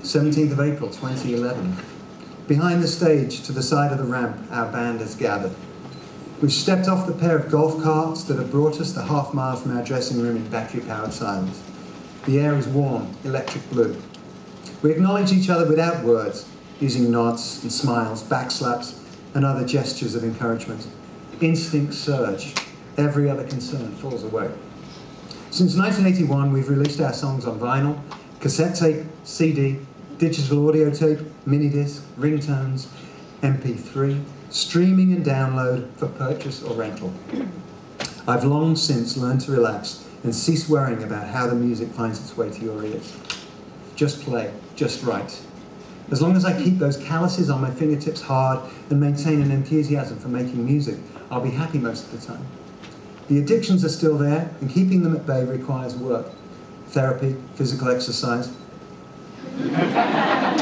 17th of April 2011. Behind the stage, to the side of the ramp, our band has gathered. We've stepped off the pair of golf carts that have brought us the half-mile from our dressing room in battery-powered silence. The air is warm, electric blue. We acknowledge each other without words, using nods and smiles, backslaps, and other gestures of encouragement. Instincts surge. Every other concern falls away. Since 1981, we've released our songs on vinyl, cassette tape, CD, digital audio tape, mini-disc, ringtones, MP3, streaming and download for purchase or rental. I've long since learned to relax and cease worrying about how the music finds its way to your ears. Just play, just write. As long as I keep those calluses on my fingertips hard and maintain an enthusiasm for making music, I'll be happy most of the time. The addictions are still there, and keeping them at bay requires work. Therapy, physical exercise,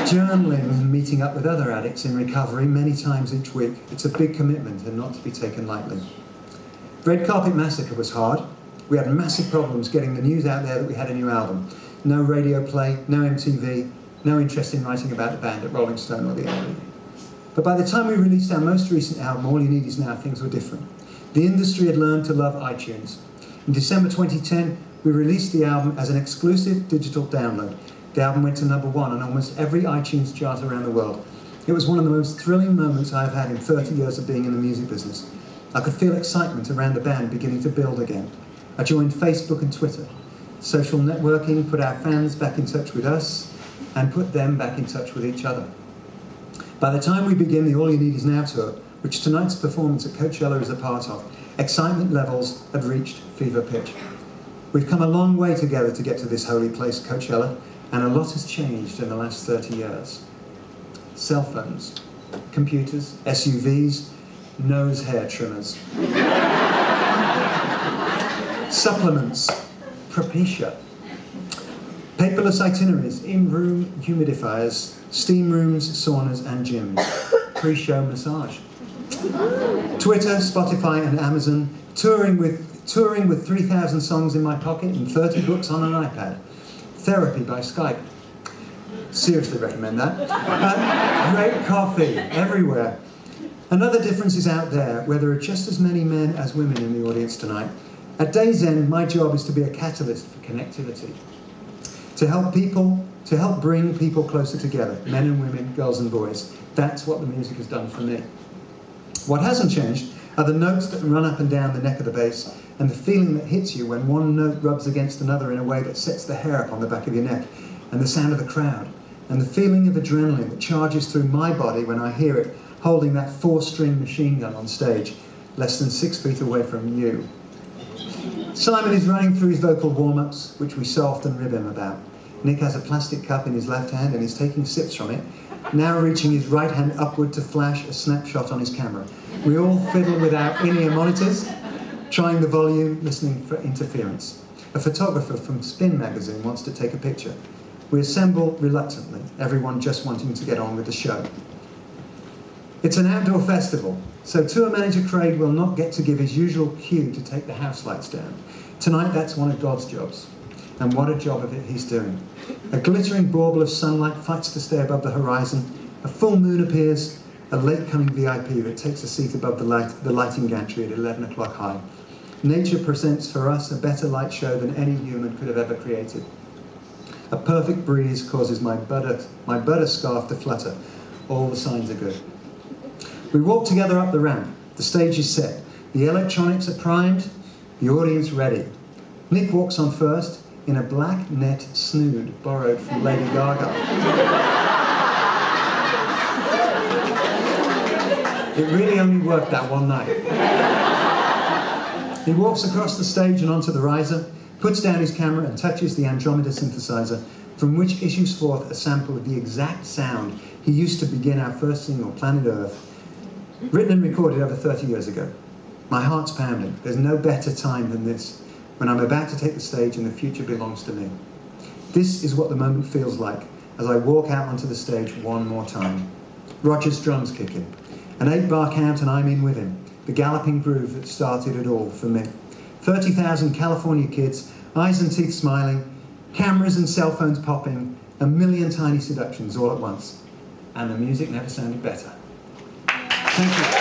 journaling and meeting up with other addicts in recovery many times each week. It's a big commitment and not to be taken lightly. Red Carpet Massacre was hard. We had massive problems getting the news out there that we had a new album. No radio play, no MTV, no interest in writing about the band at Rolling Stone or the LA. But by the time we released our most recent album, All You Need Is Now, things were different. The industry had learned to love iTunes. In December 2010, we released the album as an exclusive digital download. The album went to #1 on almost every iTunes chart around the world. It was one of the most thrilling moments I've had in 30 years of being in the music business. I could feel excitement around the band beginning to build again. I joined Facebook and Twitter. Social networking put our fans back in touch with us and put them back in touch with each other. By the time we begin the All You Need Is Now tour, which tonight's performance at Coachella is a part of, excitement levels had reached fever pitch. We've come a long way together to get to this holy place, Coachella, and a lot has changed in the last 30 years. Cell phones, computers, SUVs, nose hair trimmers. Supplements, Propecia. Paperless itineraries, in-room humidifiers, steam rooms, saunas and gyms. Pre-show massage. Twitter, Spotify and Amazon, touring with 3,000 songs in my pocket and 30 books on an iPad. Therapy by Skype. Seriously recommend that. Great coffee everywhere. Another difference is out there, where there are just as many men as women in the audience tonight. At day's end, my job is to be a catalyst for connectivity. To help bring people closer together, men and women, girls and boys. That's what the music has done for me. What hasn't changed are the notes that run up and down the neck of the bass, and the feeling that hits you when one note rubs against another in a way that sets the hair up on the back of your neck, and the sound of the crowd, and the feeling of adrenaline that charges through my body when I hear it holding that 4-string machine gun on stage, less than 6 feet away from you. Simon is running through his vocal warm-ups, which we so often rib him about. Nick has a plastic cup in his left hand and is taking sips from it, now reaching his right hand upward to flash a snapshot on his camera. We all fiddle with our in-ear monitors, trying the volume, listening for interference. A photographer from Spin magazine wants to take a picture. We assemble reluctantly, everyone just wanting to get on with the show. It's an outdoor festival, so tour manager Craig will not get to give his usual cue to take the house lights down. Tonight that's one of God's jobs. And what a job of it he's doing. A glittering bauble of sunlight fights to stay above the horizon. A full moon appears, a late-coming VIP that takes a seat above the lighting gantry at 11 o'clock high. Nature presents for us a better light show than any human could have ever created. A perfect breeze causes my butter scarf to flutter. All the signs are good. We walk together up the ramp. The stage is set. The electronics are primed. The audience ready. Nick walks on first in a black net snood borrowed from Lady Gaga. It really only worked that one night. He walks across the stage and onto the riser, puts down his camera and touches the Andromeda synthesizer, from which issues forth a sample of the exact sound he used to begin our first single, Planet Earth, written and recorded over 30 years ago. My heart's pounding. There's no better time than this, when I'm about to take the stage and the future belongs to me. This is what the moment feels like as I walk out onto the stage one more time. Roger's drums kick in. An 8-bar count and I'm in with him. The galloping groove that started it all for me. 30,000 California kids, eyes and teeth smiling, cameras and cell phones popping, a million tiny seductions all at once. And the music never sounded better. Thank you.